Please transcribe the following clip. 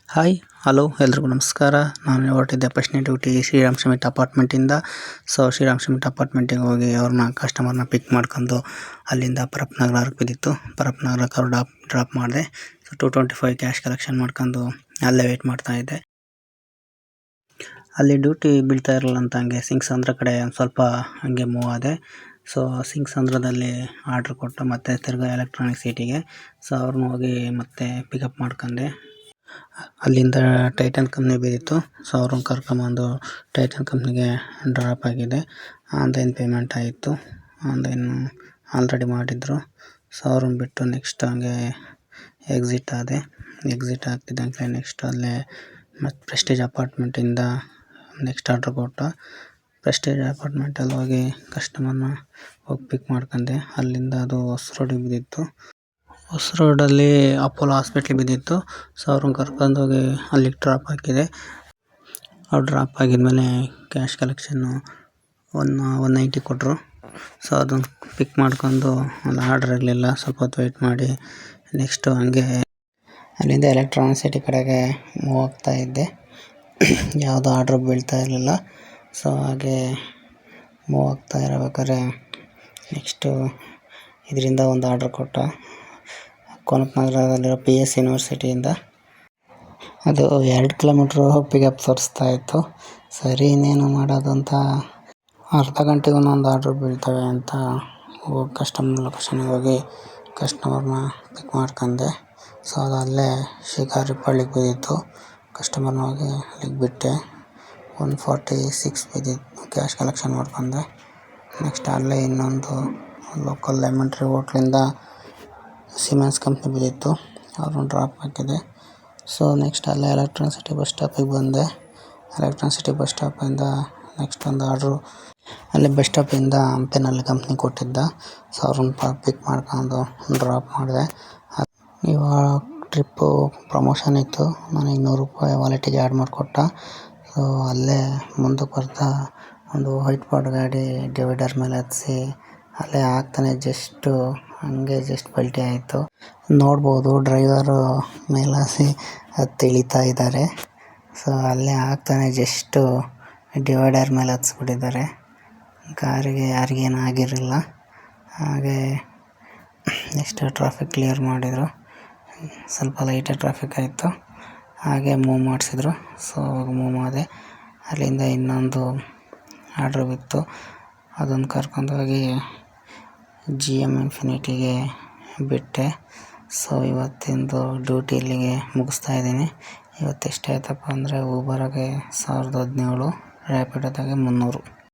Hi hello ಎಲ್ರಿಗೂ ನಮಸ್ಕಾರ. ನಾನು ಹೊರಟಿದ್ದೆ ಫಸ್ಟ್ನೇ ಡ್ಯೂಟಿಗೆ ಶ್ರೀರಾಮ್ ಸಮಿಟ್ ಅಪಾರ್ಟ್ಮೆಂಟಿಂದ. ಶ್ರೀರಾಮ್ ಸಮಿಟ್ ಅಪಾರ್ಟ್ಮೆಂಟಿಗೆ ಹೋಗಿ ಅವ್ರನ್ನ ಕಸ್ಟಮರ್ನ ಪಿಕ್ ಮಾಡ್ಕೊಂಡು ಅಲ್ಲಿಂದ ಪರಪ್ಪನಗರಕ್ಕೆ ಬಿದ್ದಿತ್ತು. ಪರಪ್ಪನಗರಕ್ಕೆ ಅವ್ರು ಡ್ರಾಪ್ ಮಾಡಿದೆ. 225 ಕ್ಯಾಶ್ ಕಲೆಕ್ಷನ್ ಮಾಡ್ಕೊಂಡು ಅಲ್ಲೇ ವೆಯ್ಟ್ ಮಾಡ್ತಾಯಿದ್ದೆ. ಅಲ್ಲಿ ಡ್ಯೂಟಿ ಬೀಳ್ತಾ ಇರಲಿಲ್ಲ ಅಂತ ಹಂಗೆ ಸಿಂಗ್ಸಂದ್ರ ಕಡೆ ಒಂದು ಸ್ವಲ್ಪ ಹಂಗೆ ಮೂವ್ ಆದೆ. ಸಿಂಗ್ಸಂದ್ರದಲ್ಲಿ ಆರ್ಡ್ರ್ ಕೊಟ್ಟು ಮತ್ತೆ ತಿರ್ಗಾ ಎಲೆಕ್ಟ್ರಾನಿಕ್ ಸಿಟಿಗೆ ಅವ್ರನ್ನ ಹೋಗಿ ಮತ್ತೆ ಪಿಕಪ್ ಮಾಡ್ಕೊಂಡೆ. ಅಲ್ಲಿಂದ ಟೈಟನ್ ಕಂಪ್ನಿ ಬಿದ್ದಿತ್ತು. ಅವ್ರನ್ನ ಕರ್ಕೊಂಬಂದು ಟೈಟನ್ ಕಂಪ್ನಿಗೆ ಡ್ರಾಪ್ ಆಗಿದೆ. ಆನ್ಲೈನ್ ಪೇಮೆಂಟ್ ಆಯಿತು. ಆನ್ಲೈನ್ ಆಲ್ರೆಡಿ ಮಾಡಿದ್ರು. ಅವ್ರನ್ನ ಬಿಟ್ಟು ನೆಕ್ಸ್ಟ್ ಹಂಗೆ ಎಕ್ಸಿಟ್ ಆದೆ. ಎಕ್ಸಿಟ್ ಆಗ್ತಿದ್ದಂಗೆ ನೆಕ್ಸ್ಟ್ ಅಲ್ಲೇ ಮತ್ತು ಪ್ರೆಸ್ಟೀಜ್ ಅಪಾರ್ಟ್ಮೆಂಟಿಂದ ನೆಕ್ಸ್ಟ್ ಆರ್ಡ್ರ್ ಕೊಟ್ಟು ಪ್ರೆಸ್ಟೀಜ್ ಅಪಾರ್ಟ್ಮೆಂಟಲ್ಲಿ ಹೋಗಿ ಕಸ್ಟಮರ್ನ ಹೋಗಿ ಪಿಕ್ ಮಾಡ್ಕೊಂಡೆ. ಅಲ್ಲಿಂದ ಅದು ಹೊಸ ರೋಡಿಗೆ ಬಿದ್ದಿತ್ತು. ಹೊಸ ರೋಡಲ್ಲಿ ಅಪೋಲೋ ಹಾಸ್ಪಿಟ್ಲಿಗೆ ಬಿದ್ದಿತ್ತು. ಅವ್ರನ್ನ ಕರ್ಕೊಂಡೋಗಿ ಅಲ್ಲಿಗೆ ಡ್ರಾಪ್ ಹಾಕಿದೆ. ಅವ್ರು ಡ್ರಾಪ್ ಆಗಿದ್ಮೇಲೆ ಕ್ಯಾಶ್ ಕಲೆಕ್ಷನ್ನು 190 ಕೊಟ್ಟರು. ಅದನ್ನು ಪಿಕ್ ಮಾಡ್ಕೊಂಡು ಅಲ್ಲಿ ಆರ್ಡ್ರ್ ಇರಲಿಲ್ಲ, ಸ್ವಲ್ಪ ಹೊತ್ತು ವೆಯ್ಟ್ ಮಾಡಿ ನೆಕ್ಸ್ಟು ಹಂಗೆ ಅಲ್ಲಿಂದ ಎಲೆಕ್ಟ್ರಾನಿಕ್ ಸಿಟಿ ಕಡೆಗೆ ಮೂವ್ ಆಗ್ತಾಯಿದ್ದೆ. ಯಾವುದೋ ಆರ್ಡ್ರ್ ಬೀಳ್ತಾ ಇರಲಿಲ್ಲ. ಹಾಗೆ ಮೂವ್ ಆಗ್ತಾ ಇರಬೇಕಾದ್ರೆ ನೆಕ್ಸ್ಟು ಇದರಿಂದ ಒಂದು ಆರ್ಡ್ರ್ ಕೊಟ್ಟ ಕೋನಪ್ಪನಗರದಲ್ಲಿರೋ PS ಯೂನಿವರ್ಸಿಟಿಯಿಂದ. ಅದು 2 ಕಿಲೋಮೀಟ್ರು ಪಿಕಪ್ ತೋರಿಸ್ತಾ ಇತ್ತು. ಸರಿ ಇನ್ನೇನು ಮಾಡೋದು ಅಂತ ಅರ್ಧ ಗಂಟೆಗೆ ಒಂದೊಂದು ಆರ್ಡ್ರ್ ಬೀಳ್ತವೆ ಅಂತ ಹೋಗಿ ಕಸ್ಟಮರ್ ಲೊಕೇಶನ್ಗೆ ಹೋಗಿ ಕಸ್ಟಮರ್ನ ಪಿಕ್ ಮಾಡ್ಕೊಂಡೆ. ಅದು ಅಲ್ಲೇ ಶಿಕಾರಿಪಳ್ಳಿಗೆ ಬಿದ್ದಿತ್ತು. ಕಸ್ಟಮರ್ನ ಹೋಗಿ ಅಲ್ಲಿಗೆ ಬಿಟ್ಟೆ. 146 ಬಿದ್ದಿತ್ತು. ಕ್ಯಾಶ್ ಕಲೆಕ್ಷನ್ ಮಾಡ್ಕೊಂಡೆ. ನೆಕ್ಸ್ಟ್ ಅಲ್ಲೇ ಇನ್ನೊಂದು ಲೋಕಲ್ ಲೆಮನ್ ಟ್ರೀ ಹೋಟ್ಲಿಂದ ಸಿಮೆನ್ಸ್ ಕಂಪ್ನಿ ಬಿದ್ದಿತ್ತು. ಅವ್ರನ್ನ ಡ್ರಾಪ್ ಹಾಕಿದೆ. ನೆಕ್ಸ್ಟ್ ಅಲ್ಲೇ ಎಲೆಕ್ಟ್ರಾನಿಕ್ ಸಿಟಿ ಬಸ್ ಸ್ಟಾಪಿಗೆ ಬಂದೆ. ಎಲೆಕ್ಟ್ರಾನಿಕ್ ಸಿಟಿ ಬಸ್ ಸ್ಟಾಪಿಂದ ನೆಕ್ಸ್ಟ್ ಒಂದು ಆರ್ಡ್ರು ಅಲ್ಲಿ ಬಸ್ ಸ್ಟಾಪಿಂದ ಹಂಪೆನಲ್ಲಿ ಕಂಪ್ನಿ ಕೊಟ್ಟಿದ್ದ. ಅವ್ರನ್ನ ಪಿಕ್ ಮಾಡ್ಕೊಂಡು ಡ್ರಾಪ್ ಮಾಡಿದೆ. ಇವಾಗ ಟ್ರಿಪ್ಪು ಪ್ರಮೋಷನ್ ಇತ್ತು. ನನಗೆ ₹100 ವಾಲೆಟಿಗೆ ಆ್ಯಡ್ ಮಾಡಿಕೊಟ್ಟ. ಅಲ್ಲೇ ಮುಂದಕ್ಕೆ ಬರ್ತಾ ಒಂದು ವೈಟ್ ಬೋರ್ಡ್ ಗಾಡಿ ಡಿವೈಡರ್ ಮೇಲೆ ಹತ್ತಿಸಿ ಅಲ್ಲೇ ಆಗ್ತಾನೆ ಜಸ್ಟ್ ಪಲ್ಟಿ ಆಯಿತು. ನೋಡ್ಬೋದು ಡ್ರೈವರು ಮೇಲಾಸಿ ಇಳಿತಾ ಇದ್ದಾರೆ. ಅಲ್ಲೇ ಆಗ್ತಾನೆ ಜಸ್ಟು ಡಿವೈಡರ್ ಮೇಲೆ ಹತ್ಸ್ಬಿಟ್ಟಿದ್ದಾರೆ. ಕಾರಿಗೆ ಯಾರಿಗೇನು ಆಗಿರಲಿಲ್ಲ. ಹಾಗೆ ನೆಕ್ಸ್ಟ್ ಟ್ರಾಫಿಕ್ ಕ್ಲಿಯರ್ ಮಾಡಿದರು. ಸ್ವಲ್ಪ ಲೈಟಾಗಿ ಟ್ರಾಫಿಕ್ ಆಯಿತು. ಹಾಗೆ ಮೂವ್ ಮಾಡಿಸಿದ್ರು. ಮೂವ್ ಮಾಡಿದೆ. ಅಲ್ಲಿಂದ ಇನ್ನೊಂದು ಆರ್ಡ್ರ್ ಬಿತ್ತು. ಅದನ್ನು ಕರ್ಕೊಂಡೋಗಿ GM ಇನ್ಫಿನಿಟಿಗೆ ಬಿಟ್ಟೆ. ಇವತ್ತಿಂದು ಡ್ಯೂಟಿ ಇಲ್ಲಿಗೆ ಮುಗಿಸ್ತಾ ಇದ್ದೀನಿ. ಇವತ್ತು ಎಷ್ಟಾಯ್ತಪ್ಪ ಅಂದರೆ ಊಬರಾಗೆ 1017, ರ್ಯಾಪಿಡೋದಾಗೆ 300.